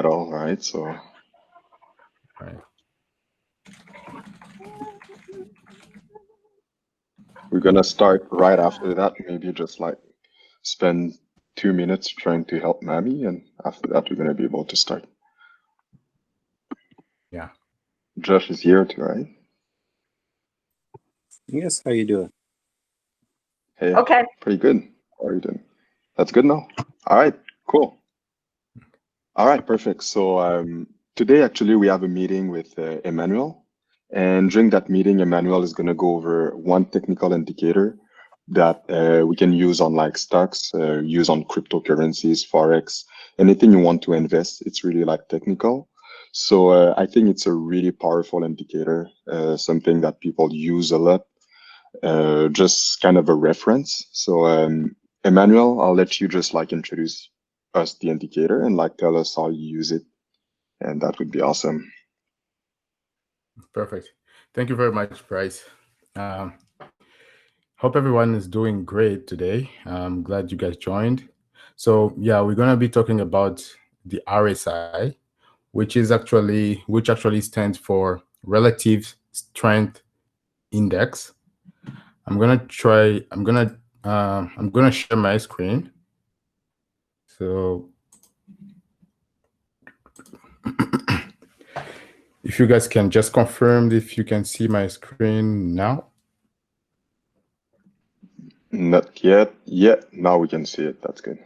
at all, right? So Right. we're gonna start right after that. Maybe just like spend 2 minutes trying to help Mammy, and after that we're gonna be able to start. Yeah. Josh is here too, right? Yes, how you doing? Hey, Okay. pretty good. How are you doing? That's good now. All right, cool. All right, perfect. So today actually we have a meeting with Emmanuel, and during that meeting, Emmanuel is going to go over one technical indicator that we can use on like stocks, use on cryptocurrencies, Forex, anything you want to invest. It's really like technical. So I think it's a really powerful indicator, something that people use a lot, just kind of a reference. So Emmanuel, I'll let you just like introduce us the indicator and like tell us how you use it, and that would be awesome. Perfect. Thank you very much, Bryce. Hope everyone is doing great today. I'm glad you guys joined. So yeah, we're gonna be talking about the RSI, which actually stands for Relative Strength Index. I'm gonna share my screen. So if you guys can just confirm if you can see my screen now. Not yet. Yeah, now we can see it. That's good.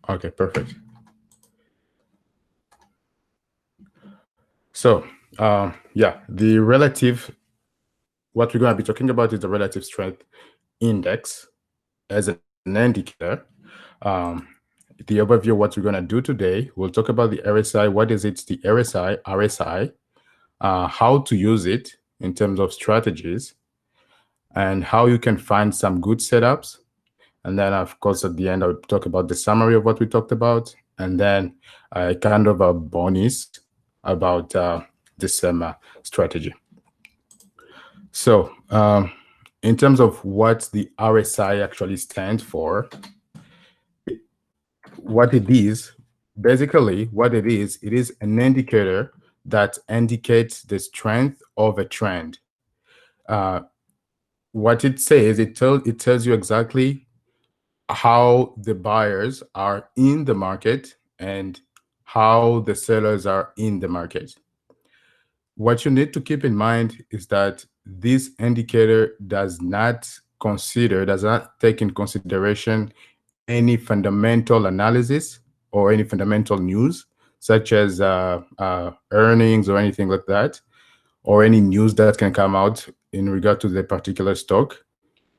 Okay, perfect. So yeah, what we're going to be talking about is the relative strength index as an indicator. The overview of what we're going to do today, we'll talk about the RSI. What is it, the RSI, how to use it in terms of strategies, and how you can find some good setups. And then, of course, at the end, I'll talk about the summary of what we talked about, and then kind of a bonus about this strategy. So in terms of what the RSI actually stands for, what it is, basically what it is an indicator that indicates the strength of a trend. What it says, it tells you exactly how the buyers are in the market and how the sellers are in the market. What you need to keep in mind is that this indicator does not take in consideration any fundamental analysis or any fundamental news, such as earnings or anything like that, or any news that can come out in regard to the particular stock.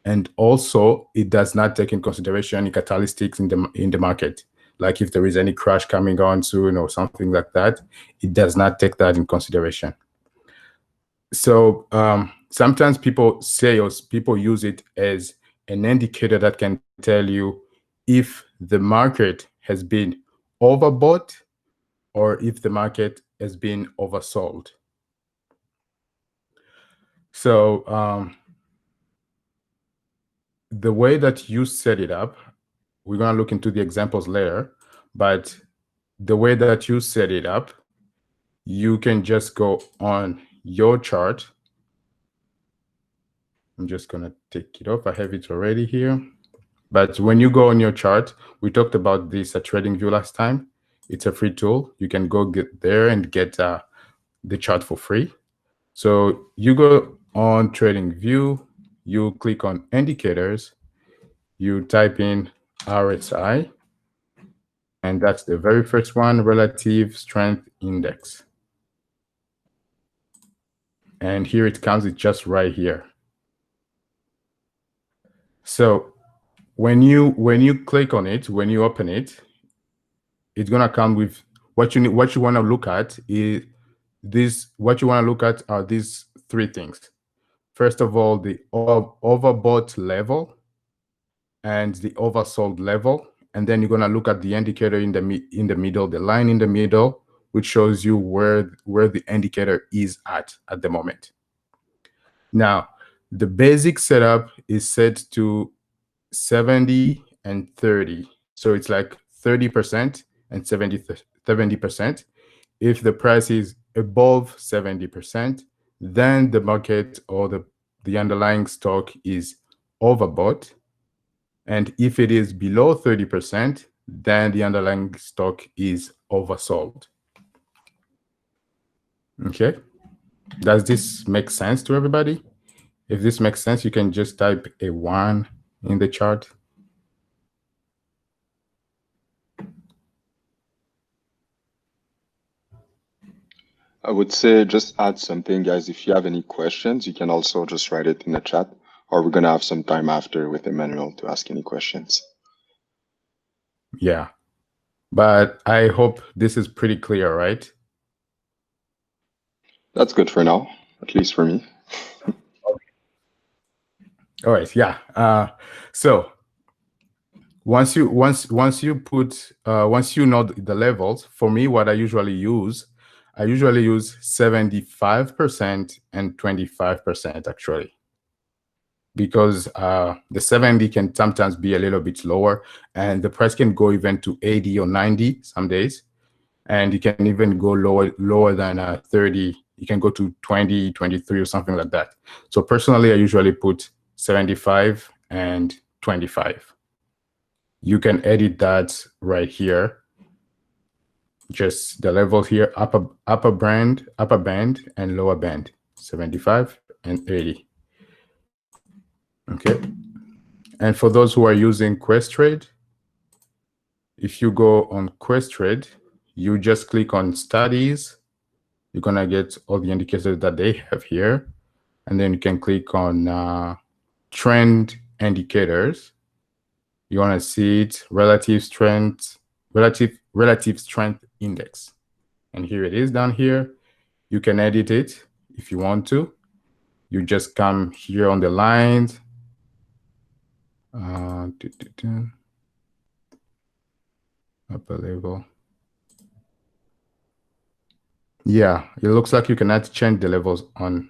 And also, it does not take in consideration any catalytics in the market. Like if there is any crash coming on soon or something like that, it does not take that in consideration. So sometimes people use it as an indicator that can tell you if the market has been overbought or if the market has been oversold. So the way that you set it up, we're going to look into the examples later, but the way that you set it up, you can just go on your chart. I'm just going to take it off. I have it already here. But when you go on your chart, we talked about this at TradingView last time. It's a free tool. You can go get there and get the chart for free. So you go on TradingView, you click on indicators, you type in RSI, and that's the very first one, Relative Strength Index. And here it comes, it's just right here. So when you click on it, when you open it, it's gonna come with what you want to look at is this. What you want to look at are these three things. First of all, the overbought level and the oversold level, and then you're gonna look at the indicator in the middle, the line in the middle, which shows you where the indicator is at the moment. Now, the basic setup is set to 70 and 30. So it's like 30% and 70%. 70%. If the price is above 70%, then the market or the underlying stock is overbought. And if it is below 30%, then the underlying stock is oversold. Okay. Does this make sense to everybody? If this makes sense, you can just type a 1 in the chart. I would say just add something, guys. If you have any questions, you can also just write it in the chat, or we're going to have some time after with Emmanuel to ask any questions. Yeah. But I hope this is pretty clear, right? That's good for now, at least for me. All right. Yeah. So once you know the levels, for me, what I usually use 75% and 25% actually, because the 70 can sometimes be a little bit lower, and the price can go even to 80 or 90 some days, and you can even go lower than 30. You can go to 20, 23 or something like that. So personally, I usually put 75 and 25. You can edit that right here. Just the level here, upper band and lower band, 75 and 80. Okay. And for those who are using Questrade, if you go on Questrade, you just click on studies. You're gonna get all the indicators that they have here. And then you can click on trend indicators. You want to see it, relative strength index. And here it is down here. You can edit it if you want to. You just come here on the lines. Upper level. Yeah, it looks like you cannot change the levels on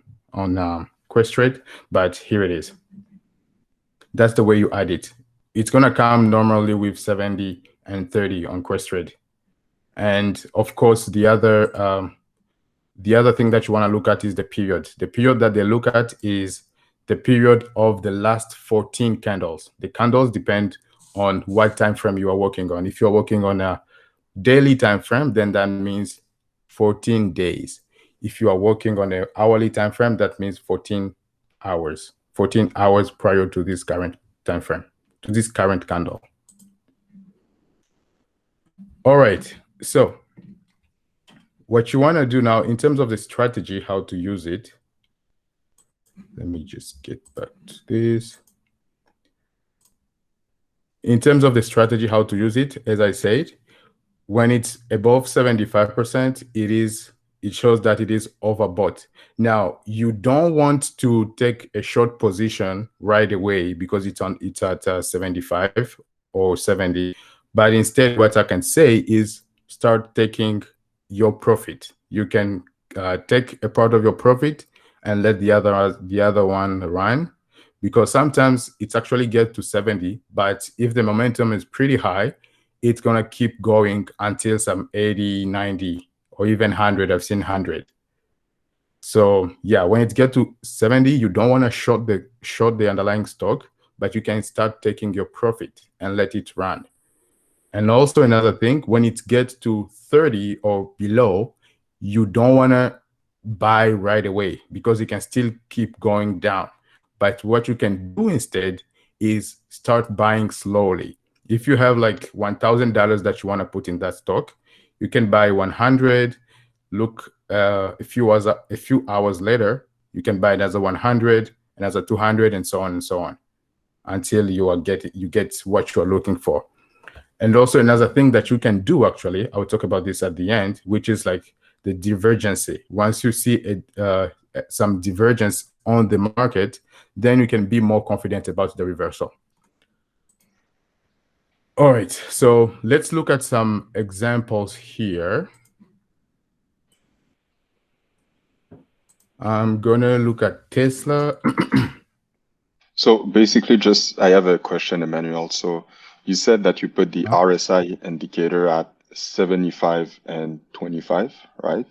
Questrade, but here it is. That's the way you add it. It's gonna come normally with 70 and 30 on Questrade. And of course, the other thing that you want to look at is the period. The period that they look at is the period of the last 14 candles. The candles depend on what time frame you are working on. If you're working on a daily time frame, then that means 14 days. If you are working on an hourly time frame, that means 14 hours. 14 hours prior to this current time frame, to this current candle. All right. So what you want to do now in terms of the strategy, how to use it. Let me just get back to this. In terms of the strategy, how to use it, as I said, when it's above 75%, it shows that it is overbought. Now, you don't want to take a short position right away because it's at 75 or 70. But instead, what I can say is start taking your profit. You can take a part of your profit and let the other one run, because sometimes it's actually get to 70, but if the momentum is pretty high, it's gonna keep going until some 80, 90, or even 100. I've seen 100. So yeah, when it gets to 70, you don't want to short the underlying stock, but you can start taking your profit and let it run. And also another thing, when it gets to 30 or below, you don't want to buy right away because it can still keep going down. But what you can do instead is start buying slowly. If you have like $1,000 that you want to put in that stock, you can buy 100. Look, a few hours later, you can buy another 100, another 200, and so on, until you get what you are looking for. And also another thing that you can do, actually, I will talk about this at the end, which is like the divergence. Once you see some divergence on the market, then you can be more confident about the reversal. All right, so let's look at some examples here. I'm gonna look at Tesla. So basically, I have a question, Emmanuel. So you said that you put the RSI indicator at 75 and 25, right?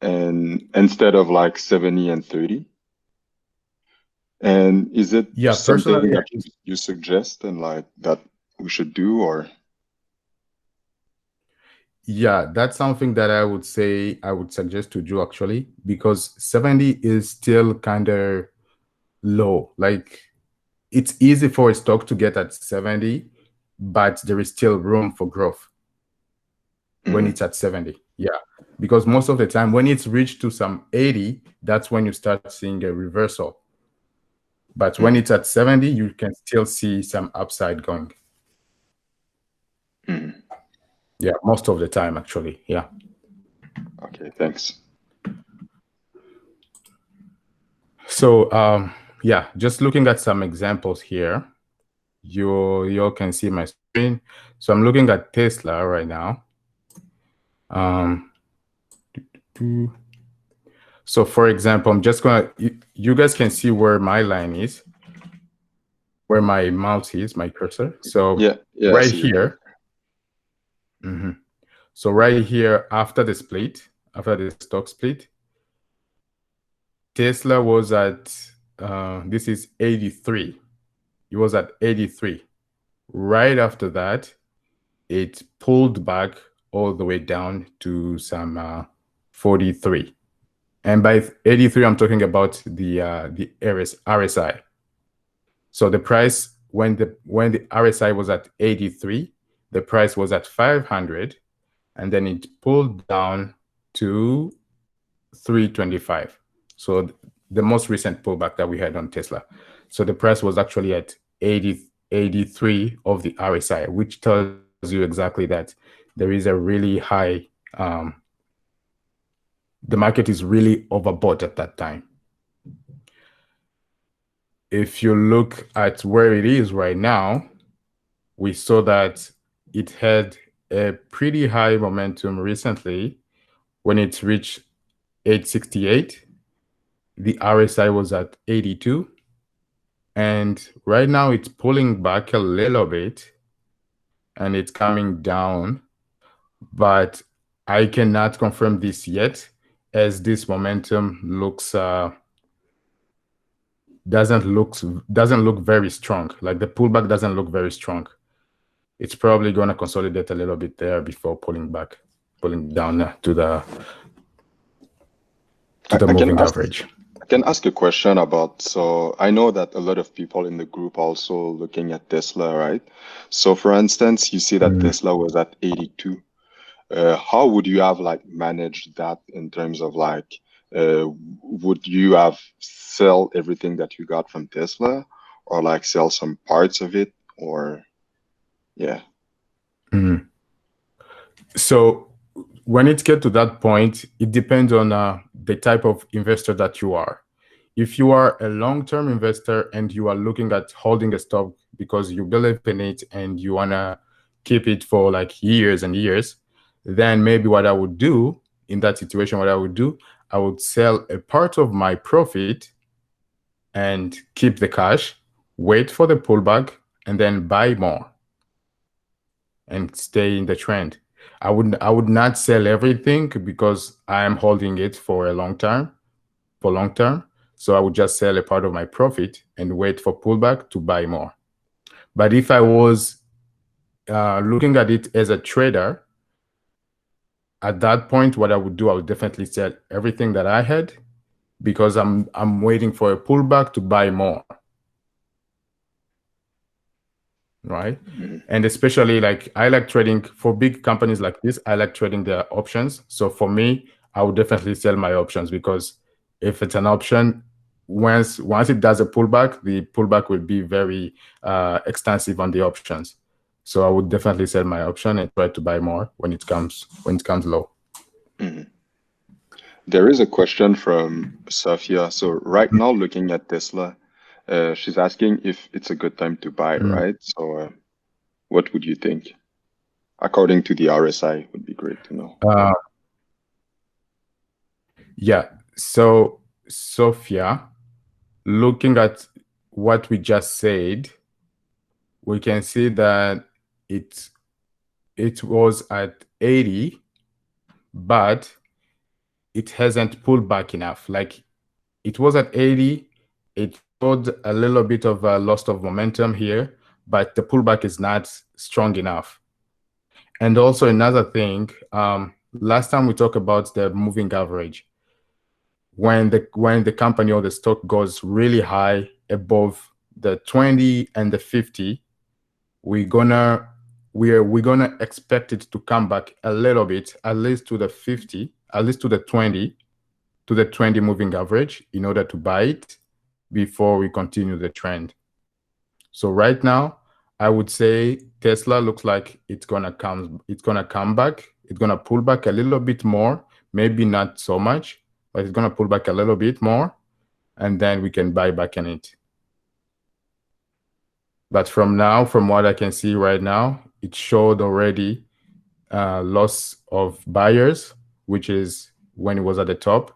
And instead of like 70 and 30. And is it something Personally, that you suggest and like that we should do, or? yeah, that's something that I would say I would suggest to do actually, because 70 is still kind of low. Like it's easy for a stock to get at 70, but there is still room for growth when it's at 70. Yeah, because most of the time when it's reached to some 80, that's when you start seeing a reversal. But when it's at 70, you can still see some upside going. Yeah, most of the time, actually. Yeah. Okay, thanks. So, yeah, just looking at some examples here, you all can see my screen. So I'm looking at Tesla right now. So for example, I'm just gonna, you guys can see where my line is, where my mouse is, my cursor. So Yeah, right here. So right here, after the split, after the stock split, Tesla was at, this is 83. It was at 83. Right after that, it pulled back all the way down to some 43. And by 83, I'm talking about the RSI. So the price, when the RSI was at 83, the price was at 500, and then it pulled down to 325. So the most recent pullback that we had on Tesla. So the price was actually at 83 of the RSI, which tells you exactly that there is a really high, the market is really overbought at that time. If you look at where it is right now, we saw that it had a pretty high momentum recently when it reached 868. The RSI was at 82. And right now it's pulling back a little bit and it's coming down, but I cannot confirm this yet, as this momentum looks doesn't look very strong. Like the pullback doesn't look very strong. It's probably going to consolidate a little bit there before pulling down to the moving average. I can ask a question about, so I know that a lot of people in the group also looking at Tesla, right? So for instance, you see that Tesla was at 82. How would you have like managed that in terms of like, would you have sell everything that you got from Tesla, or like sell some parts of it, or yeah? So when it gets to that point, it depends on the type of investor that you are. If you are a long-term investor and you are looking at holding a stock because you believe in it and you want to keep it for like years and years, then maybe what I would do in that situation, I would sell a part of my profit and keep the cash, wait for the pullback, and then buy more and stay in the trend. I would not sell everything because I am holding it for a long term. So I would just sell a part of my profit and wait for pullback to buy more. But if I was looking at it as a trader, at that point, what I would do, I would definitely sell everything that I had because I'm waiting for a pullback to buy more. Right? And especially like I like trading for big companies like this. I like trading their options. So for me, I would definitely sell my options because if it's an option, once it does a pullback, the pullback will be very extensive on the options. So I would definitely sell my option and try to buy more when it comes low. There is a question from Safia. So right now, looking at Tesla, she's asking if it's a good time to buy, right? So what would you think? According to the RSI, would be great to know. Yeah. So Sophia, looking at what we just said, we can see that it was at 80, but it hasn't pulled back enough. Like, it was at 80, it showed a little bit of a loss of momentum here, but the pullback is not strong enough. And also another thing, last time we talked about the moving average. When the company or the stock goes really high above the 20 and the 50, we're gonna expect it to come back a little bit, at least to the 50, at least to the 20 moving average, in order to buy it before we continue the trend. So right now, I would say Tesla looks like it's gonna come back. It's gonna pull back a little bit more, maybe not so much, but it's gonna pull back a little bit more, and then we can buy back in it. But from what I can see right now, it showed already loss of buyers, which is when it was at the top.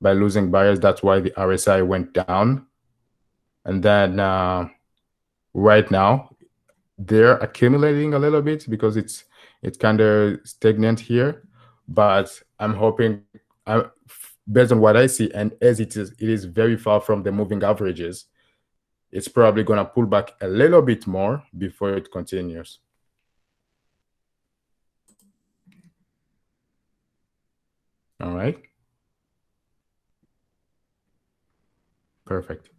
By losing buyers, that's why the RSI went down. And then right now, they're accumulating a little bit because it's kind of stagnant here. But I'm hoping, based on what I see, and as it is very far from the moving averages, it's probably going to pull back a little bit more before it continues. All right. Perfect.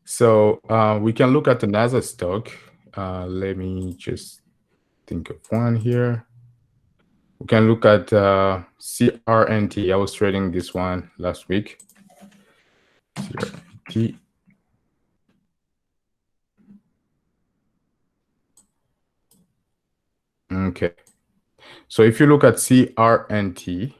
So we can look at another stock. Let me just think of one here. We can look at CRNT. I was trading this one last week. CRNT. Okay. So if you look at CRNT,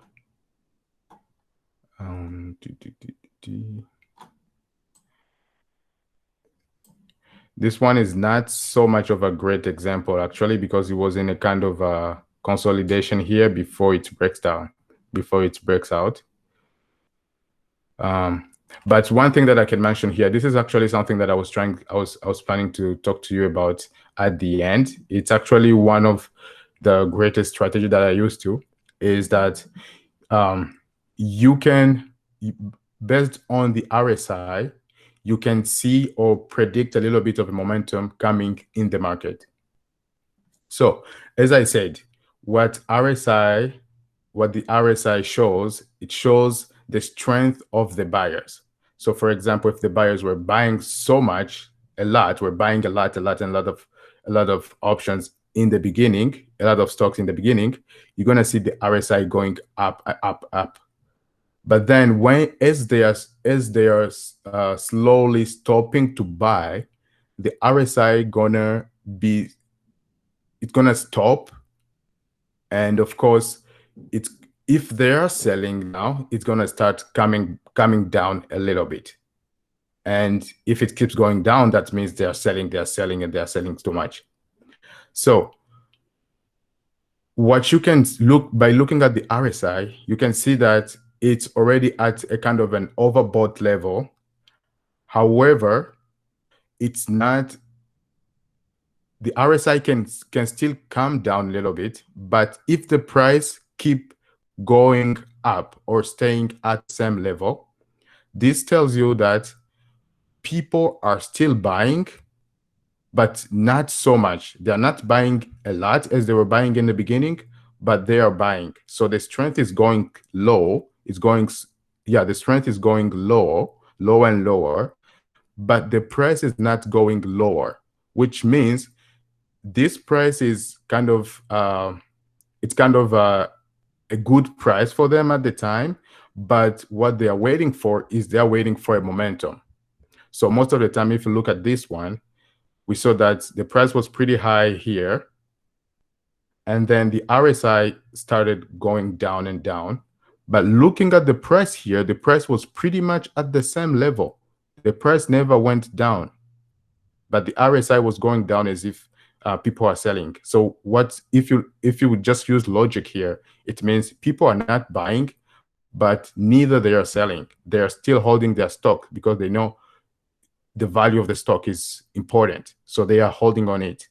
this one is not so much of a great example, actually, because it was in a kind of a consolidation here before it breaks down, before it breaks out. But one thing that I can mention here, this is actually something that I was planning to talk to you about at the end. It's actually one of the greatest strategy that I used to, is that you can, based on the RSI, you can see or predict a little bit of a momentum coming in the market. So as I said, what the RSI shows, it shows the strength of the buyers. So for example, if the buyers were buying so much, we're buying a lot of options in the beginning, a lot of stocks in the beginning, you're going to see the RSI going up, up, up. But then as they are slowly stopping to buy, the RSI it's gonna stop. And of course, if they are selling now, it's gonna start coming down a little bit. And if it keeps going down, that means they are selling, and they are selling too much. So what you can by looking at the RSI, you can see that it's already at a kind of an overbought level. However, it's not, the RSI can still come down a little bit, but if the price keep going up or staying at the same level, this tells you that people are still buying, but not so much. They're not buying a lot as they were buying in the beginning, but they are buying. So the strength is going low. The strength is going lower and lower, but the price is not going lower, which means this price is kind of a good price for them at the time. But what they are waiting for is they are waiting for a momentum. So most of the time, if you look at this one, we saw that the price was pretty high here, and then the RSI started going down and down. But looking at the price here, the price was pretty much at the same level. The price never went down, but the RSI was going down as if people are selling. So if you would just use logic here, it means people are not buying, but neither they are selling. They are still holding their stock because they know the value of the stock is important. So they are holding on it.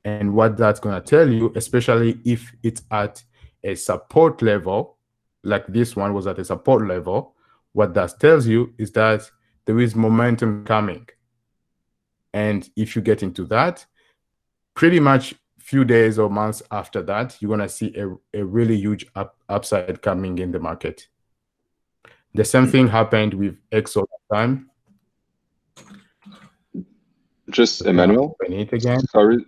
And what that's going to tell you, especially if it's at a support level, like this one was at a support level, what that tells you is that there is momentum coming. And if you get into that, pretty much few days or months after that, you're going to see a really huge upside coming in the market. The same thing happened with X over time. Just Emmanuel, Open it again.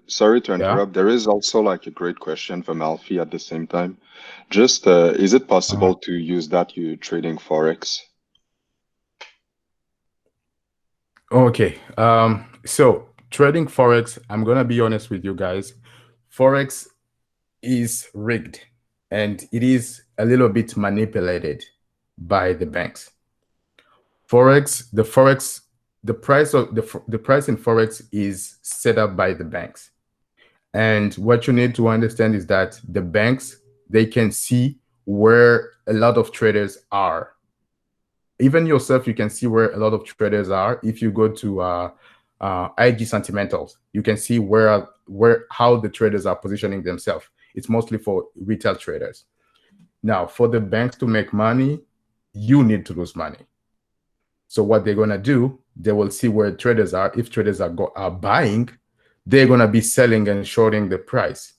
sorry to Yeah. interrupt. There is also like a great question from Alfie at the same time. Just is it possible to use that you trading Forex? Okay. So trading Forex, I'm gonna be honest with you guys. Forex is rigged and it is a little bit manipulated by the banks. The price in Forex is set up by the banks. And what you need to understand is that the banks, they can see where a lot of traders are. Even yourself, you can see where a lot of traders are. If you go to IG Sentimentals, you can see how the traders are positioning themselves. It's mostly for retail traders. Now, for the banks to make money, you need to lose money. So what they're gonna do, they will see where traders are. If traders are buying, they're gonna be selling and shorting the price.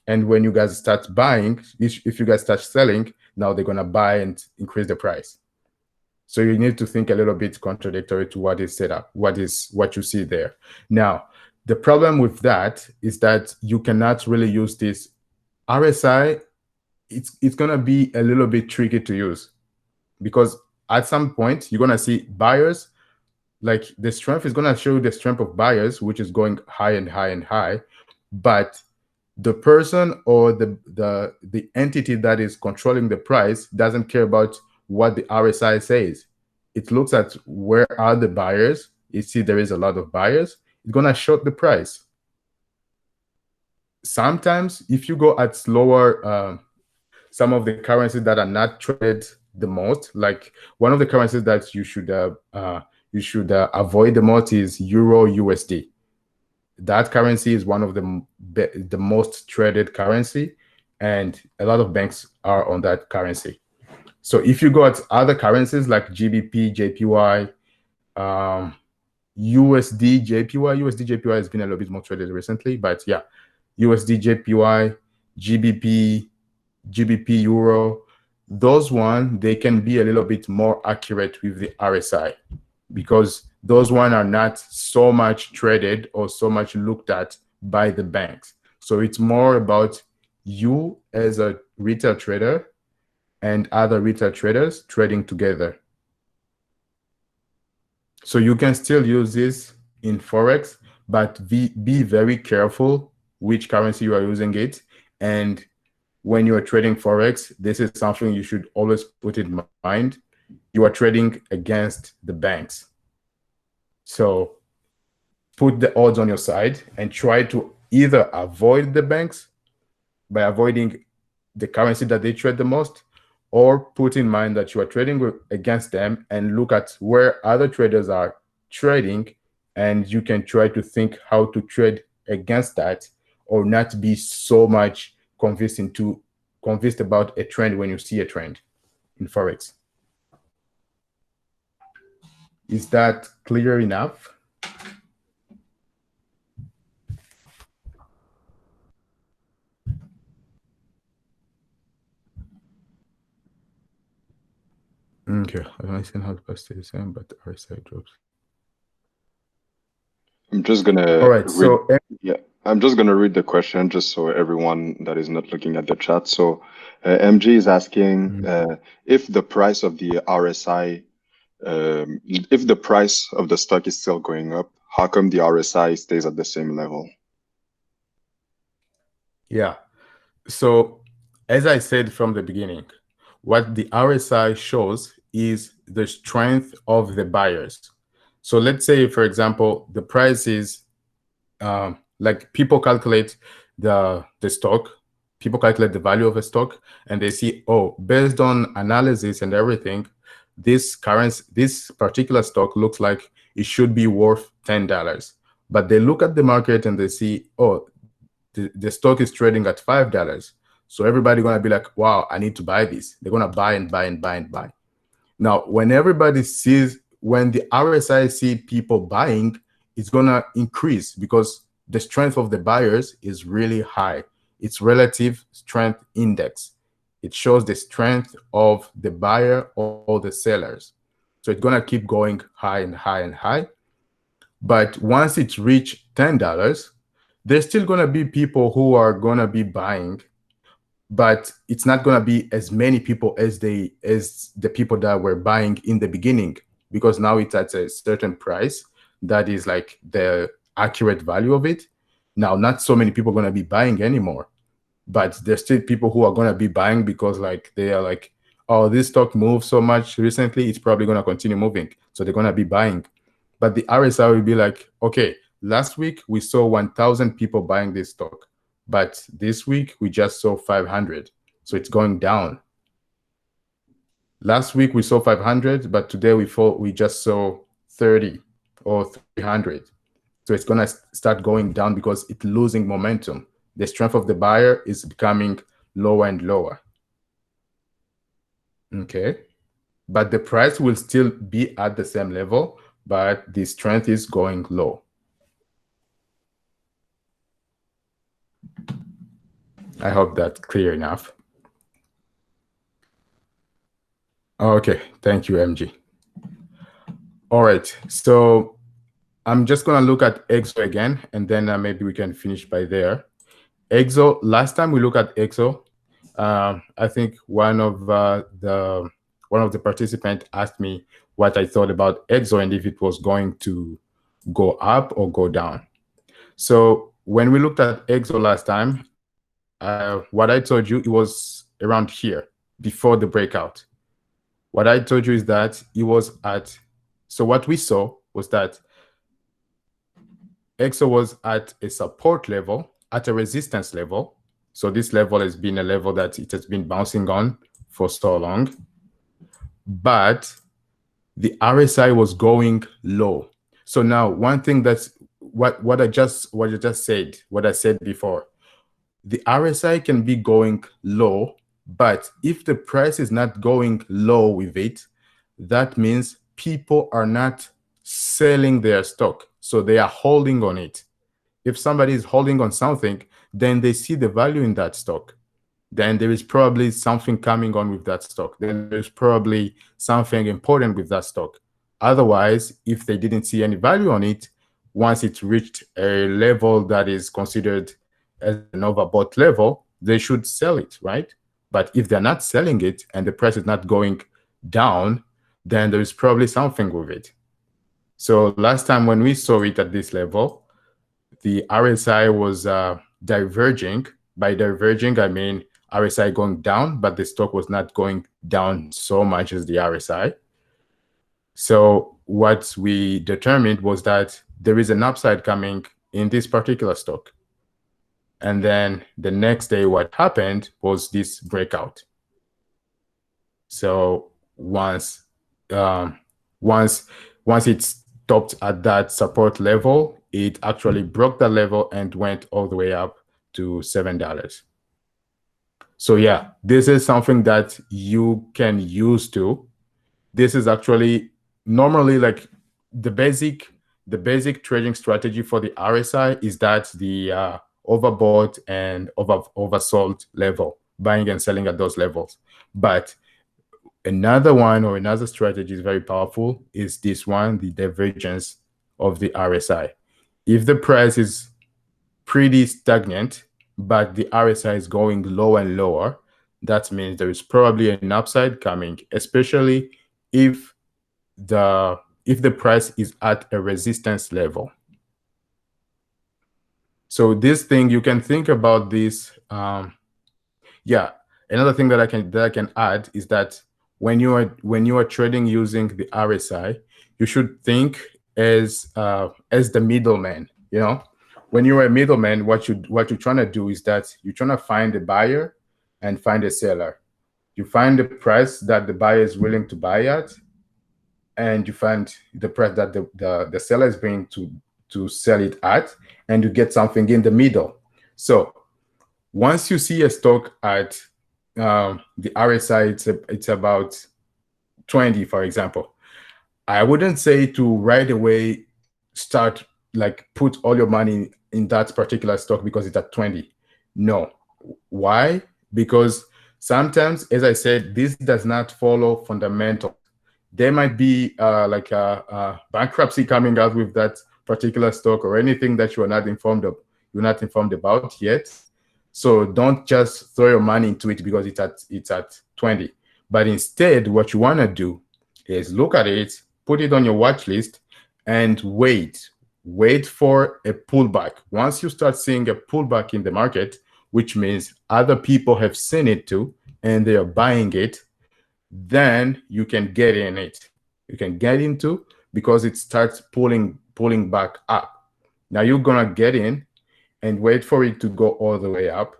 And when you guys start buying, if you guys start selling, now they're gonna buy and increase the price. So you need to think a little bit contradictory to what is set up, what you see there. Now, the problem with that is that you cannot really use this RSI. It's gonna be a little bit tricky to use because at some point you're gonna see buyers, like the strength is gonna show the strength of buyers, which is going high and high and high, but the person or the entity that is controlling the price doesn't care about what the RSI says. It looks at where are the buyers. You see there is a lot of buyers. It's gonna short the price. Sometimes if you go at slower, some of the currencies that are not traded the most, like one of the currencies that you should avoid the most is Euro USD. That currency is one of the most traded currency, and a lot of banks are on that currency. So if you go at other currencies like GBP, JPY, USD, JPY has been a little bit more traded recently, but yeah, USD, JPY, GBP, Euro, those one, they can be a little bit more accurate with the RSI because those one are not so much traded or so much looked at by the banks. So it's more about you as a retail trader and other retail traders trading together. So you can still use this in Forex, but be very careful which currency you are using it. And when you are trading Forex, this is something you should always put in mind. You are trading against the banks. So put the odds on your side and try to either avoid the banks by avoiding the currency that they trade the most, or put in mind that you are trading against them and look at where other traders are trading, and you can try to think how to trade against that or not be so much convinced about a trend when you see a trend in Forex. Is that clear enough? Okay, I don't understand how to stay the same, but the RSI drops. I'm just gonna All right, so I'm just gonna read the question just so everyone that is not looking at the chat. So MG is asking if the price of the RSI, if the price of the stock is still going up, how come the RSI stays at the same level? Yeah. So as I said from the beginning, what the RSI shows is the strength of the buyers. So let's say, for example, the price is like people calculate the stock, people calculate the value of a stock, and they see, oh, based on analysis and everything, this particular stock looks like it should be worth $10. But they look at the market and they see, oh, the stock is trading at $5. So everybody gonna be like, wow, I need to buy this. They're gonna buy and buy and buy and buy. Now, when the RSI see people buying, it's gonna increase because the strength of the buyers is really high. It's relative strength index. It shows the strength of the buyer or the sellers. So it's gonna keep going high and high and high. But once it's reached $10, there's still gonna be people who are gonna be buying, but it's not gonna be as many people as the people that were buying in the beginning, because now it's at a certain price that is like the accurate value of it. Now, not so many people are gonna be buying anymore, but there's still people who are gonna be buying because like they are like, oh, this stock moved so much recently, it's probably gonna continue moving, so they're gonna be buying. But the RSI will be like, okay, last week we saw 1,000 people buying this stock, but this week we just saw 500, so it's going down. Last week we saw 500, but today we just saw 30 or 300. So it's gonna start going down because it's losing momentum. The strength of the buyer is becoming lower and lower. Okay, but the price will still be at the same level, but the strength is going low. I hope that's clear enough. Okay, thank you, MG. All right, so I'm just gonna look at EXO again, and then maybe we can finish by there. EXO, last time we looked at EXO, I think one of the participants asked me what I thought about EXO and if it was going to go up or go down. So when we looked at EXO last time, what I told you, it was around here before the breakout. What I told you is that it was at, so what we saw was that EXO was at a support level, at a resistance level. So this level has been a level that it has been bouncing on for so long. But the RSI was going low. So now one thing that's what I just said before, the RSI can be going low, but if the price is not going low with it, that means people are not selling their stock. So they are holding on it. If somebody is holding on something, then they see the value in that stock. Then there is probably something coming on with that stock. Then there's probably something important with that stock. Otherwise, if they didn't see any value on it, once it reached a level that is considered as an overbought level, they should sell it, right? But if they're not selling it and the price is not going down, then there is probably something with it. So last time when we saw it at this level, the RSI was diverging. By diverging, I mean RSI going down, but the stock was not going down so much as the RSI. So what we determined was that there is an upside coming in this particular stock. And then the next day, what happened was this breakout. So once it stopped at that support level, it actually broke that level and went all the way up to $7. So yeah, this is something that you can use too. This is actually normally like the basic trading strategy for the RSI is that the overbought and oversold level, buying and selling at those levels. But another one or another strategy is very powerful is this one, the divergence of the RSI. If the price is pretty stagnant, but the RSI is going lower and lower, that means there is probably an upside coming, especially if the price is at a resistance level. So this thing, you can think about this. Yeah, another thing that I can add is that when you are trading using the RSI, you should think as the middleman. You know, when you're a middleman, what you're trying to do is that you're trying to find a buyer and find a seller. You find the price that the buyer is willing to buy at, and you find the price that the seller is going to sell it at, and you get something in the middle. So once you see a stock at the RSI, it's about 20, for example, I wouldn't say to right away start like put all your money in that particular stock because it's at 20. No. Why? Because sometimes, as I said, this does not follow fundamentals. There might be like a bankruptcy coming out with that particular stock or anything that you're not informed about yet. So don't just throw your money into it because it's at 20. But instead, what you want to do is look at it, put it on your watch list, and wait for a pullback. Once you start seeing a pullback in the market, which means other people have seen it too, and they are buying it, then you can get in it. You can get into because it starts pulling back up. Now you're gonna get in and wait for it to go all the way up.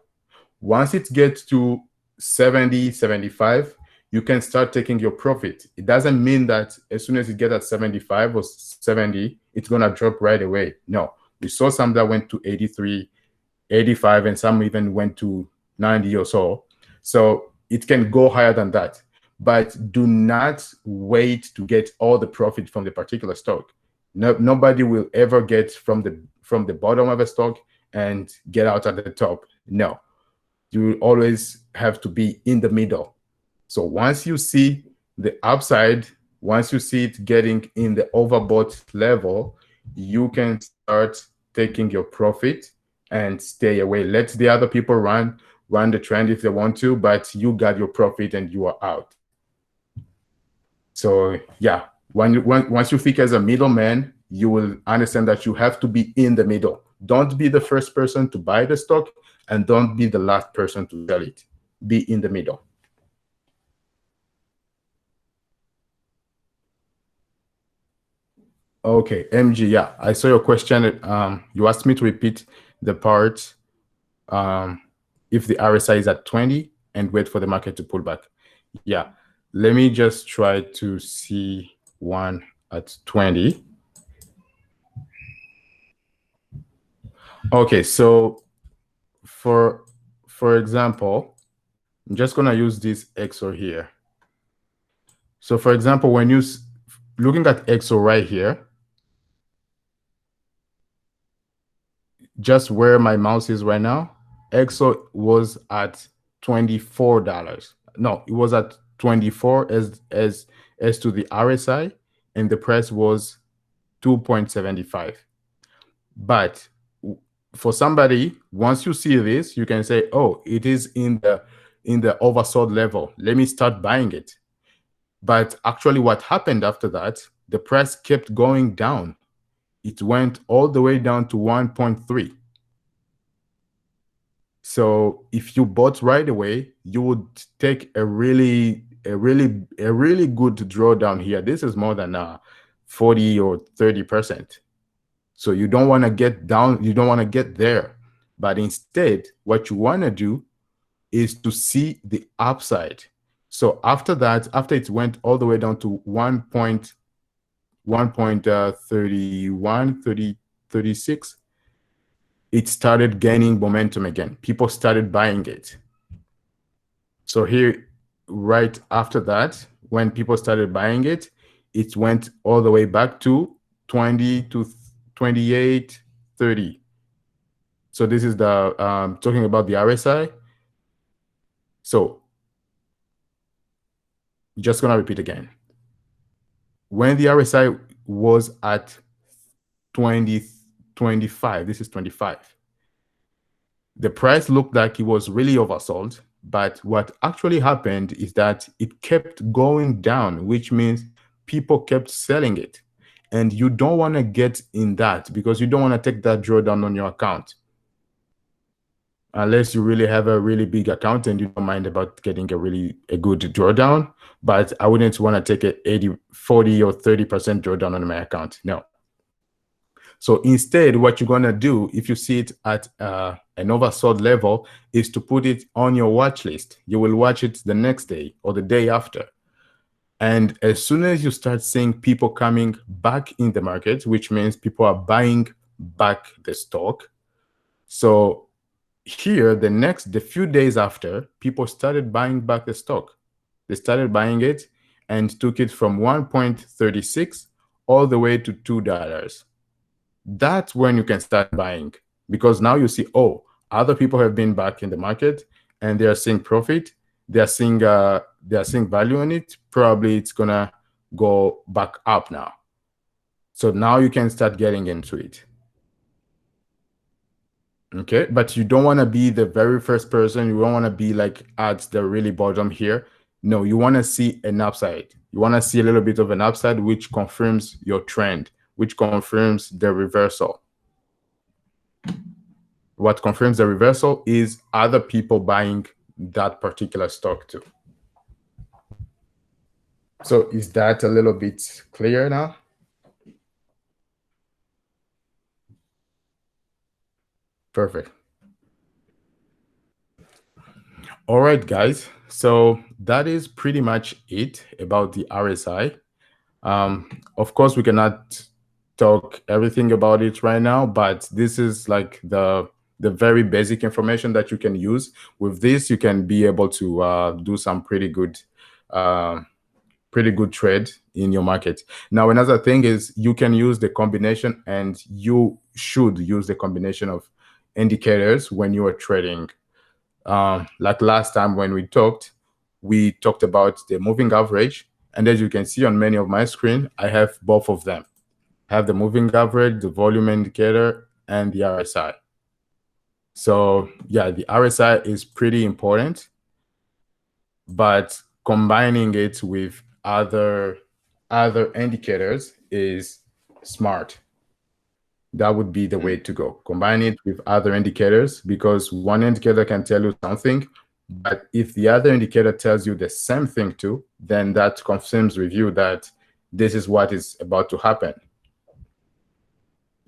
Once it gets to 70, 75, you can start taking your profit. It doesn't mean that as soon as you get at 75 or 70, it's going to drop right away. No, we saw some that went to 83, 85, and some even went to 90 or so. So it can go higher than that. But do not wait to get all the profit from the particular stock. No, nobody will ever get from the bottom of a stock and get out at the top. No, you always have to be in the middle. So once you see the upside, once you see it getting in the overbought level, you can start taking your profit and stay away. Let the other people run the trend if they want to, but you got your profit and you are out. So yeah, once you think as a middleman, you will understand that you have to be in the middle. Don't be the first person to buy the stock and don't be the last person to sell it. Be in the middle. Okay, MG, yeah, I saw your question. You asked me to repeat the part if the RSI is at 20 and wait for the market to pull back. Yeah, let me just try to see one at 20. Okay, so for example, I'm just gonna use this XO here. So for example, when you looking at XO right here, just where my mouse is right now, XO was at $24. No, it was at 24 as to the RSI, and the price was 2.75. But for somebody, once you see this, you can say, oh, it is in the oversold level. Let me start buying it. But actually what happened after that, the price kept going down. It went all the way down to 1.3. So if you bought right away, you would take a really good drawdown here. This is more than 40 or 30%. So you don't want to get down, you don't want to get there. But instead, what you want to do is to see the upside. So after that, after it went all the way down to 1.31, 36, it started gaining momentum again. People started buying it. So here, right after that, when people started buying it, it went all the way back to 20 to 28, 30. So this is the talking about the RSI. So just gonna repeat again. When the RSI was at 25, this is 25. The price looked like it was really oversold, but what actually happened is that it kept going down, which means people kept selling it. And you don't want to get in that because you don't want to take that drawdown on your account. Unless you really have a really big account and you don't mind about getting a good drawdown. But I wouldn't want to take a 80, 40 or 30% drawdown on my account. No. So instead, what you're going to do, if you see it at an oversold level, is to put it on your watch list. You will watch it the next day or the day after. And as soon as you start seeing people coming back in the market, which means people are buying back the stock, so here, the few days after, people started buying back the stock. They started buying it and took it from 1.36 all the way to $2. That's when you can start buying, because now you see, oh, other people have been back in the market and they are seeing profit. They are seeing value in it. Probably it's gonna go back up now. So now you can start getting into it. Okay, but you don't want to be the very first person. You don't want to be like at the really bottom here. No, you want to see an upside. You want to see a little bit of an upside, which confirms your trend, which confirms the reversal. What confirms the reversal is other people buying that particular stock too. So is that a little bit clear now? Perfect. All right, guys. So that is pretty much it about the RSI. Of course, we cannot talk everything about it right now, but this is like the very basic information that you can use. With this, you can be able to do some pretty good trade in your market. Now, another thing is you can use the combination, and you should use the combination of indicators when you are trading. Like last time when we talked about the moving average, and as you can see on many of my screen, I have both of them. I have the moving average, the volume indicator, and the RSI. So yeah, the RSI is pretty important, but combining it with other indicators is smart. That would be the way to go. Combine it with other indicators, because one indicator can tell you something, but if the other indicator tells you the same thing too, then that confirms with you that this is what is about to happen.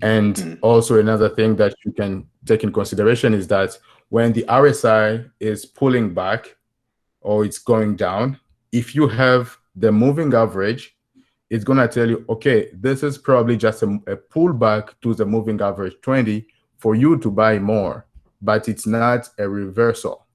And also another thing that you can take in consideration is that when the RSI is pulling back or it's going down, if you have the moving average, it's going to tell you, okay, this is probably just a pullback to the moving average 20 for you to buy more, but it's not a reversal.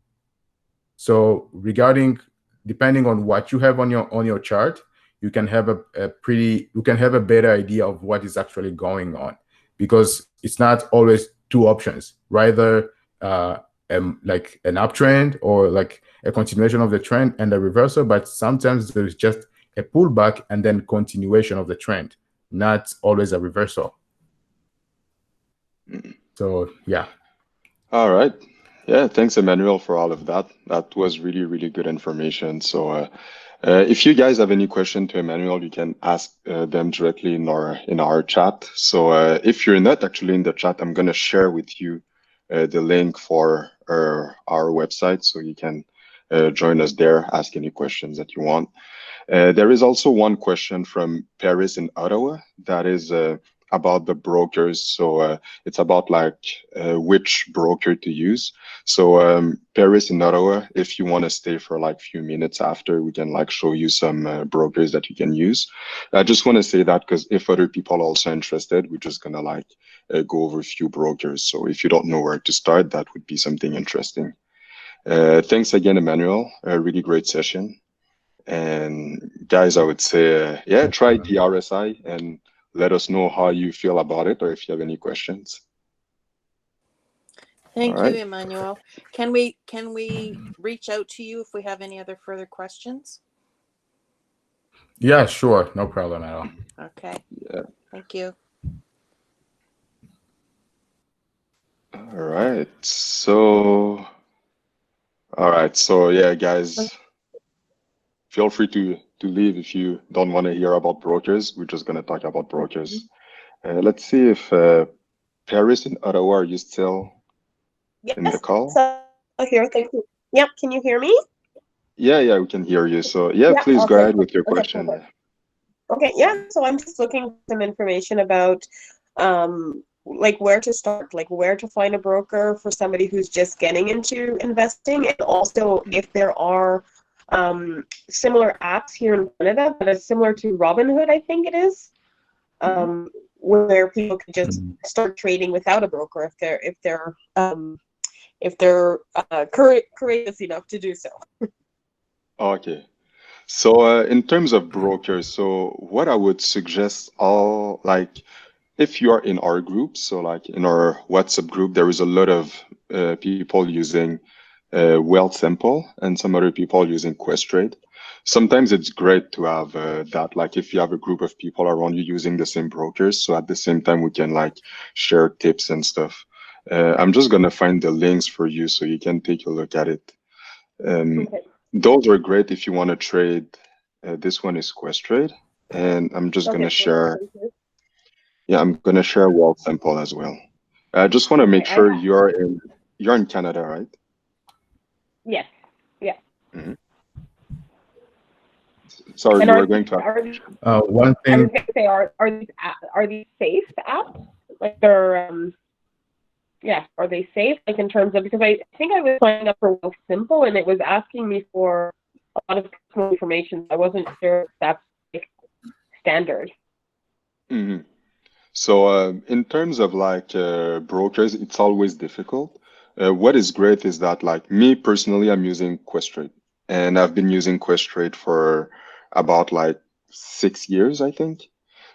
So depending on what you have on your chart, you can have a better idea of what is actually going on, because it's not always two options, rather like an uptrend or like a continuation of the trend and a reversal, but sometimes there's just a pullback and then continuation of the trend, not always a reversal. So yeah. All right. Yeah, thanks, Emmanuel, for all of that. That was really, really good information. So if you guys have any question to Emmanuel, you can ask them directly in our chat. So if you're not actually in the chat, I'm going to share with you the link for our website, so you can join us there, ask any questions that you want. There is also one question from Paris in Ottawa that is about the brokers. So it's about like which broker to use. So Paris in Ottawa, if you want to stay for like a few minutes after, we can like show you some brokers that you can use. I just want to say that because if other people are also interested, we're just gonna like go over a few brokers. So if you don't know where to start, that would be something interesting. Thanks again, Emmanuel. A really great session. And guys, I would say, yeah, try the RSI and let us know how you feel about it, or if you have any questions. Thank you, Emmanuel. Can we reach out to you if we have any other further questions? Yeah, sure. No problem at all. Okay. Yeah. Thank you. All right. So yeah, guys, feel free to leave if you don't want to hear about brokers. We're just going to talk about brokers. Let's see if Paris and Ottawa, are you still in the call? So here, thank you. Yep, can you hear me? Yeah, we can hear you. So yeah, please go ahead with your question. Okay, yeah, so I'm just looking for some information about like where to start, like where to find a broker for somebody who's just getting into investing, and also if there are similar apps here in Canada that are similar to Robinhood, I think it is, where people can just start trading without a broker if they're if they're courageous enough to do so. Okay. So in terms of brokers, so what I would suggest, if you are in our group, so like in our WhatsApp group, there is a lot of people using Wealthsimple and some other people using Questrade. Sometimes it's great to have that, like if you have a group of people around you using the same brokers, so at the same time we can like share tips and stuff. I'm just gonna find the links for you so you can take a look at it. Okay. Those are great if you want to trade. This one is Questrade, and I'm just gonna share. Yeah, I'm gonna share Wealthsimple as well. I just want to make sure you're in Canada, right? Yes. Yeah. Mm-hmm. Sorry, And you were going to ask. One I was thing. going to say, are these safe apps? Like they're yeah, are they safe? Like in terms of, because I think I was signing up for Wealthsimple and it was asking me for a lot of personal information. I wasn't sure if that's like standard. Mm-hmm. So in terms of like brokers, it's always difficult. What is great is that like me personally, I'm using Questrade, and I've been using Questrade for about like 6 years, I think.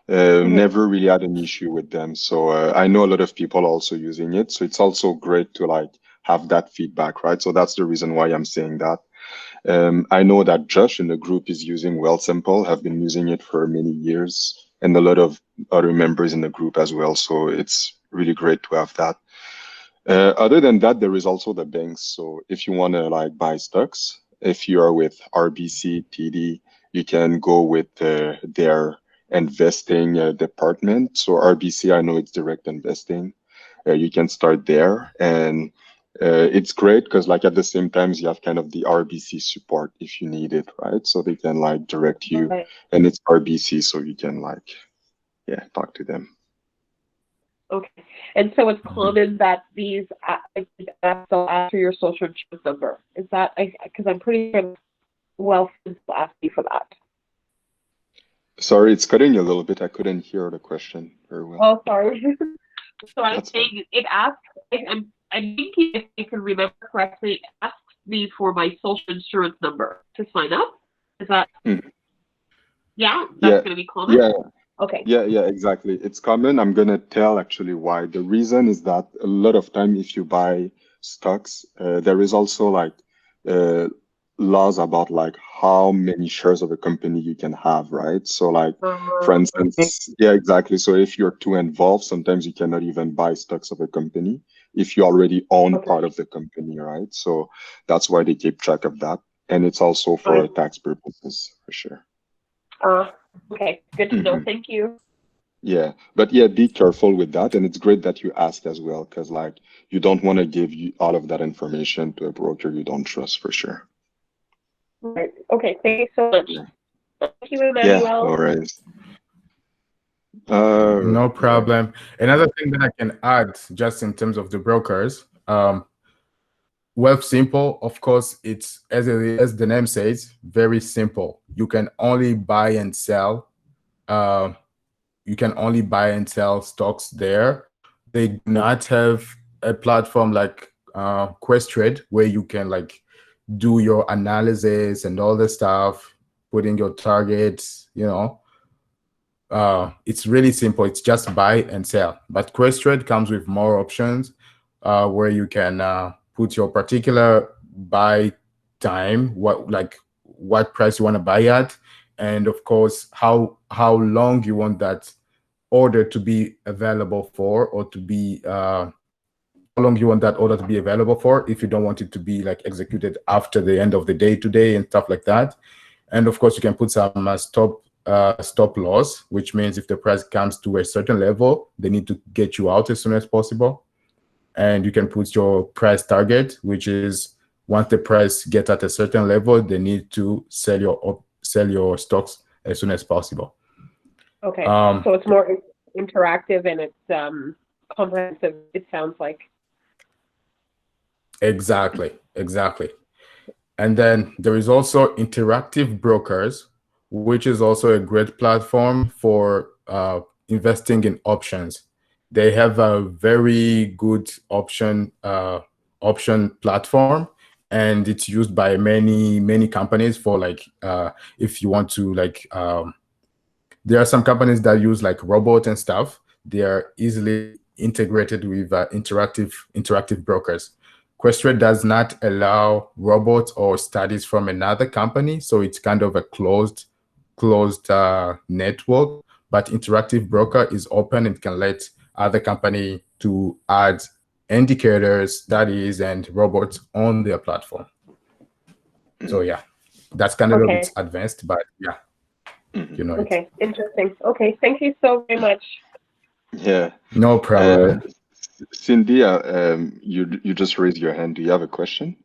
Never really had an issue with them. So I know a lot of people also using it. So it's also great to like have that feedback, right? So that's the reason why I'm saying that. I know that Josh in the group is using Wealthsimple, have been using it for many years, and a lot of other members in the group as well. So it's really great to have that. Other than that, there is also the banks. So if you want to like buy stocks, if you are with RBC, TD, you can go with their investing department. So RBC, I know it's direct investing. You can start there, and it's great because like at the same time you have kind of the RBC support if you need it, right? So they can like direct you, Right. and it's RBC, so you can like talk to them. Okay. And so it's common that these apps will ask for your social insurance number. Is that, because I'm pretty sure Wealthsimple asked me for that. Sorry, it's cutting a little bit. I couldn't hear the question very well. Oh, sorry. So I'm That's saying it asks, I'm thinking if I can remember correctly, it asks me for my social insurance number to sign up. Is that, yeah, that's going to be common? Yeah. Okay. Yeah, exactly. It's common. I'm gonna tell actually why. The reason is that a lot of time if you buy stocks, there is also like laws about like how many shares of a company you can have, right? So like, for instance, yeah, exactly. So if you're too involved, sometimes you cannot even buy stocks of a company if you already own part of the company, right? So that's why they keep track of that. And it's also for tax purposes, for sure. Okay, good to know. Thank you. Yeah, but yeah, be careful with that. And it's great that you ask as well, because like you don't want to give all of that information to a broker you don't trust, for sure. Right. Okay, thank you so much. Yeah. Thank you, Emmanuel. Yeah, no worries. No problem. Another thing that I can add, just in terms of the brokers, Wealthsimple, of course, it's as the name says, very simple. You can only buy and sell. You can only buy and sell stocks there. They do not have a platform like Questrade where you can like do your analysis and all the stuff, putting your targets. It's really simple. It's just buy and sell. But Questrade comes with more options where you can put your particular buy time, what price you want to buy at, and of course how long you want that order to be available for, or to be how long you want that order to be available for, if you don't want it to be like executed after the end of the day today and stuff like that. And of course you can put some stop loss, which means if the price comes to a certain level, they need to get you out as soon as possible. And you can put your price target, which is once the price gets at a certain level, they need to sell your stocks as soon as possible. Okay, so it's more interactive and it's comprehensive, it sounds like. Exactly. And then there is also Interactive Brokers, which is also a great platform for investing in options. They have a very good option option platform, and it's used by many companies for like if you want to like there are some companies that use like robots and stuff. They are easily integrated with interactive brokers. Questrade does not allow robots or studies from another company, so it's kind of a closed network. But interactive broker is open and can let other company to add indicators, studies, and robots on their platform. So yeah, that's kind of a bit advanced, but yeah, you know. Okay, interesting. Okay, thank you so very much. Yeah. No problem. Cindy, you just raised your hand. Do you have a question?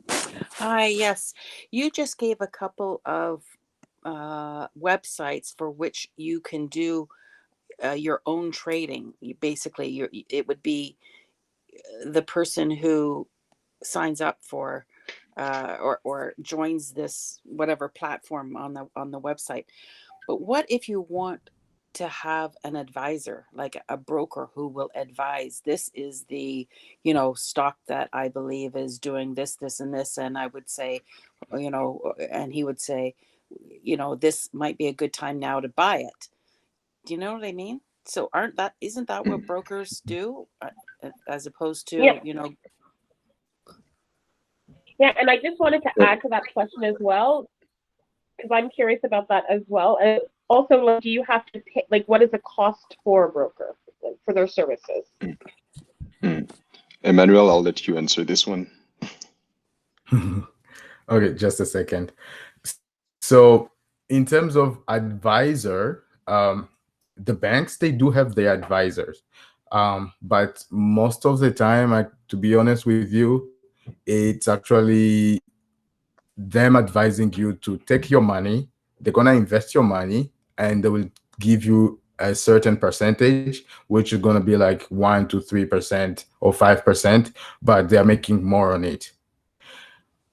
Hi, yes. You just gave a couple of websites for which you can do your own trading. It would be the person who signs up for or joins this whatever platform on the website. But what if you want to have an advisor, like a broker who will advise, this is the, stock that I believe is doing this, this, and this. And I would say, and he would say, this might be a good time now to buy it. Do you know what I mean? So isn't that what brokers do as opposed to, Yeah, and I just wanted to add to that question as well, because I'm curious about that as well. And also, like, do you have to pay, like, what is the cost for a broker, like, for their services? Emmanuel, I'll let you answer this one. Okay, just a second. So in terms of advisor, the banks, they do have their advisors. But most of the time, to be honest with you, it's actually them advising you to take your money. They're going to invest your money and they will give you a certain percentage, which is going to be like 1 to 3% or 5%, but they're making more on it.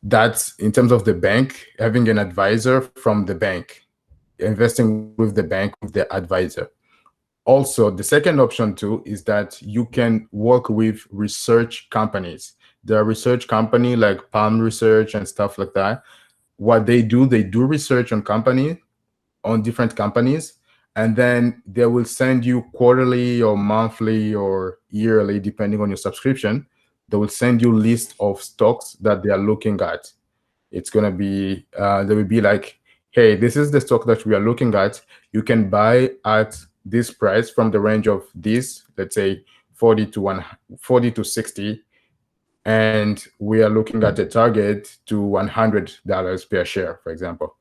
That's in terms of the bank, having an advisor from the bank, investing with the bank, with the advisor. Also, the second option too is that you can work with research companies. There are research companies like Palm Research and stuff like that. What they do research on different companies, and then they will send you quarterly or monthly or yearly, depending on your subscription. They will send you list of stocks that they are looking at. It's going to be, they will be like, hey, this is the stock that we are looking at. You can buy at this price from the range of this, let's say 40 to 60. And we are looking at a target to $100 per share, for example.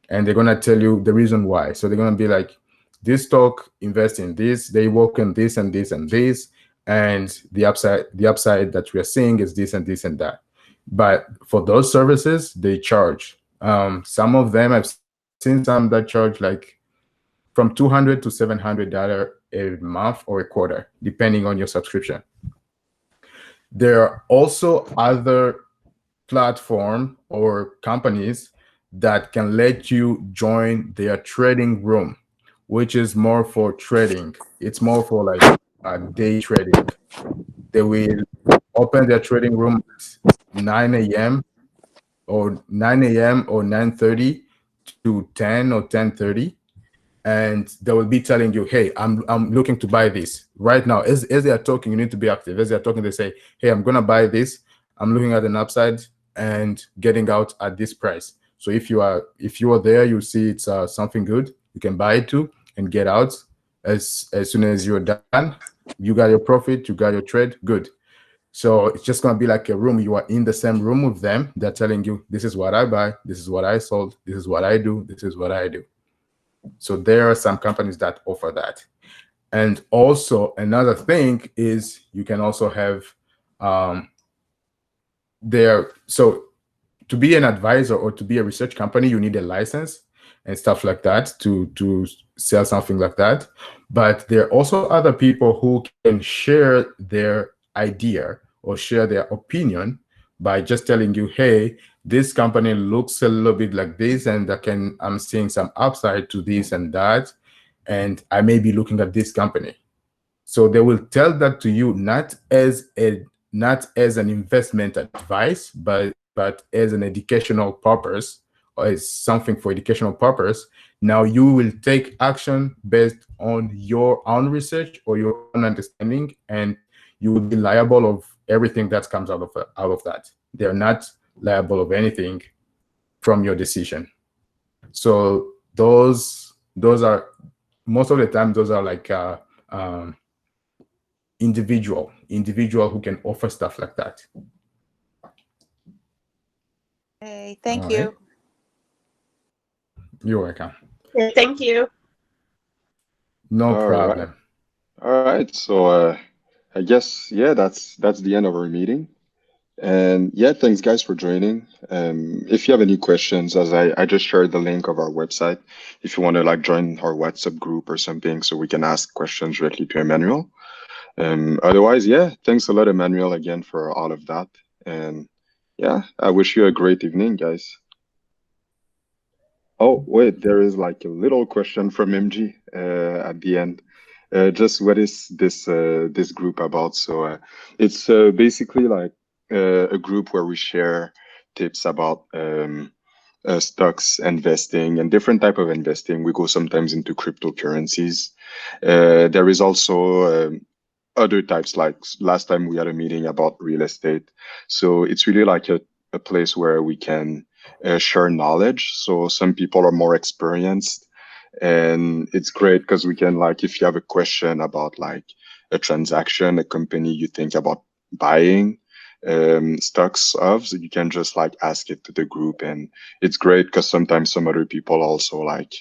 And they're going to tell you the reason why. So they're going to be like, this stock invests in this, they work in this and this and this, and the upside that we are seeing is this and this and that. But for those services, they charge. Some of them, I've seen some that charge like from $200 to $700 a month or a quarter, depending on your subscription. There are also other platforms or companies that can let you join their trading room, which is more for trading. It's more for like day trading. They will open their trading room at 9 a.m. or 9:30 to 10 or 10:30. And they will be telling you, hey, I'm looking to buy this right now. As they are talking, you need to be active. As they are talking, they say, hey, I'm going to buy this. I'm looking at an upside and getting out at this price. So if you are there, you see it's something good, you can buy it too and get out as soon as you're done. You got your profit, you got your trade, good. So it's just going to be like a room. You are in the same room with them. They're telling you, this is what I buy, this is what I sold, this is what I do, this is what I do. So there are some companies that offer that. And also another thing is you can also have so to be an advisor or to be a research company, you need a license and stuff like that to sell something like that. But there are also other people who can share their idea or share their opinion by just telling you, hey, this company looks a little bit like this, and I'm seeing some upside to this and that, and I may be looking at this company. So they will tell that to you not as a not as an investment advice, but as an educational purpose, or as something for educational purpose. Now you will take action based on your own research or your own understanding, and you will be liable of everything that comes out of that. They're not liable of anything from your decision. So those are, most of the time, those are like individual who can offer stuff like that. Hey, thank All you. right. You're welcome. Thank you. No All problem. All right. So I guess, yeah, that's the end of our meeting. And yeah, thanks guys for joining. If you have any questions, as I just shared the link of our website, if you want to like join our WhatsApp group or something, so we can ask questions directly to Emmanuel. Otherwise, yeah, thanks a lot, Emmanuel, again for all of that. And yeah, I wish you a great evening, guys. Oh, wait, there is like a little question from MG at the end. Just what is this group about? So it's basically like a group where we share tips about stocks investing and different type of investing. We go sometimes into cryptocurrencies. There is also other types, like last time we had a meeting about real estate. So it's really like a place where we can share knowledge. So some people are more experienced, and it's great because we can, like, if you have a question about like a transaction, a company you think about buying stocks of, so you can just like ask it to the group. And it's great because sometimes some other people also like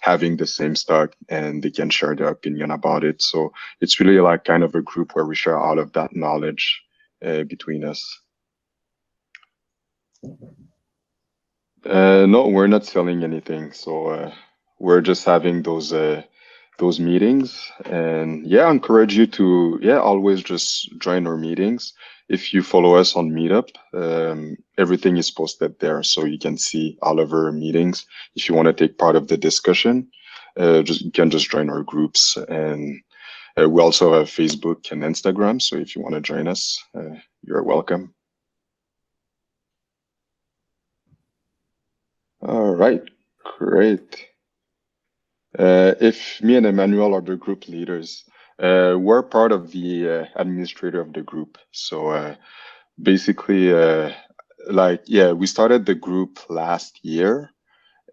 having the same stock and they can share their opinion about it. So it's really like kind of a group where we share all of that knowledge between us. No, we're not selling anything. So we're just having those meetings. And yeah, I encourage you to, yeah, always just join our meetings. If you follow us on Meetup, everything is posted there, so you can see all of our meetings. If you want to take part of the discussion, you can just join our groups. And we also have Facebook and Instagram, so if you want to join us, you're welcome. All right, great. If me and Emmanuel are the group leaders, we're part of the administrator of the group. So basically, like, yeah, we started the group last year,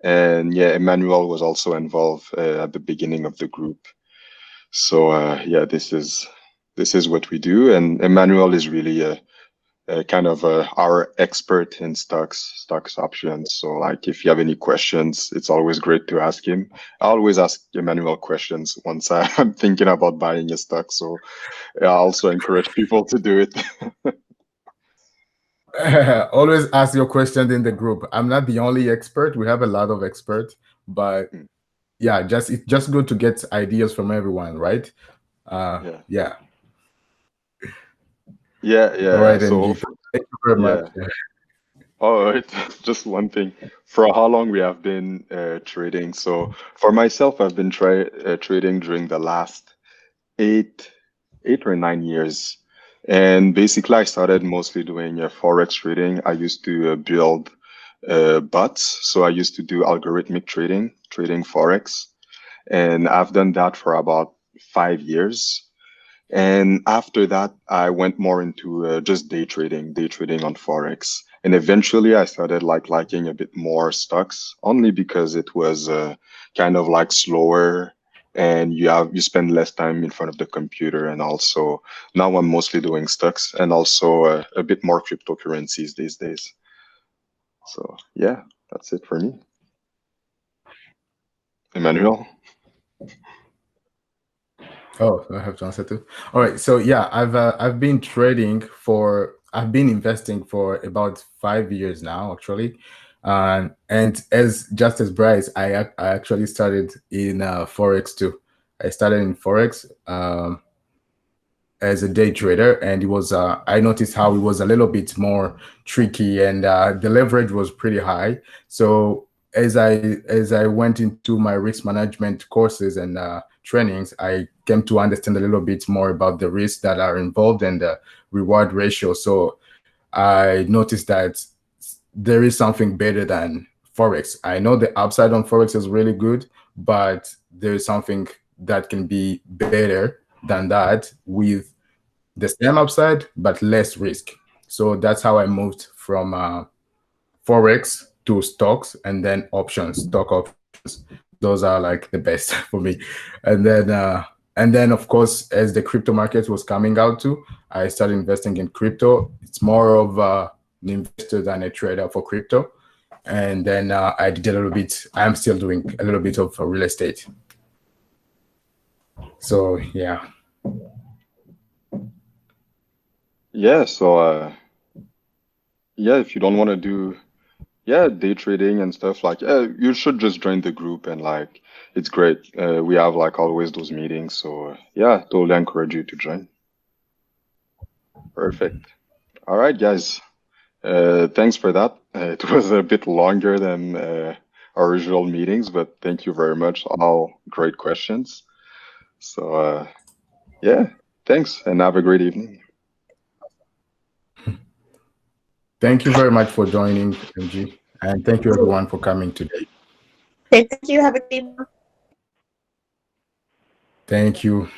and yeah, Emmanuel was also involved at the beginning of the group. So yeah, this is what we do, and Emmanuel is really kind of our expert in stocks options. So like, if you have any questions, it's always great to ask him. I always ask Emmanuel questions once I'm thinking about buying a stock. So I also encourage people to do it. Always ask your questions in the group. I'm not the only expert. We have a lot of experts, but yeah, it's just good to get ideas from everyone, right? Yeah. Yeah. All right, So MG. Thank you very much. All right, just one thing. For how long we have been trading. So for myself, I've been trading during the last eight or 9 years. And basically, I started mostly doing Forex trading. I used to build bots. So I used to do algorithmic trading Forex. And I've done that for about 5 years. And after that, I went more into just day trading on Forex. And eventually I started liking a bit more stocks, only because it was kind of like slower, and you spend less time in front of the computer. And also now I'm mostly doing stocks, and also a bit more cryptocurrencies these days. So yeah, that's it for me. Emmanuel? Oh, I have to answer too. All right. So yeah, I've been investing for about 5 years now, actually. And just as Bryce, I actually started in Forex too. I started in Forex as a day trader, and it was I noticed how it was a little bit more tricky, and the leverage was pretty high. So as I went into my risk management courses and trainings, I came to understand a little bit more about the risks that are involved and the reward ratio. So I noticed that there is something better than Forex. I know the upside on Forex is really good, but there is something that can be better than that with the same upside, but less risk. So that's how I moved from Forex to stocks and then options, stock options. Those are like the best for me. And then of course, as the crypto market was coming out too, I started investing in crypto. It's more of an investor than a trader for crypto. And then I did a little bit, I'm still doing a little bit of real estate. So yeah. Yeah, so yeah, if you don't want to do day trading and stuff, like you should just join the group, and like it's great. We have like always those meetings, so yeah, totally encourage you to join. Perfect. All right, guys. Thanks for that. It was a bit longer than our usual meetings, but thank you very much. All great questions. So yeah, thanks, and have a great evening. Thank you very much for joining, MG, and thank you everyone for coming today. Okay, thank you. Have a good evening. Thank you.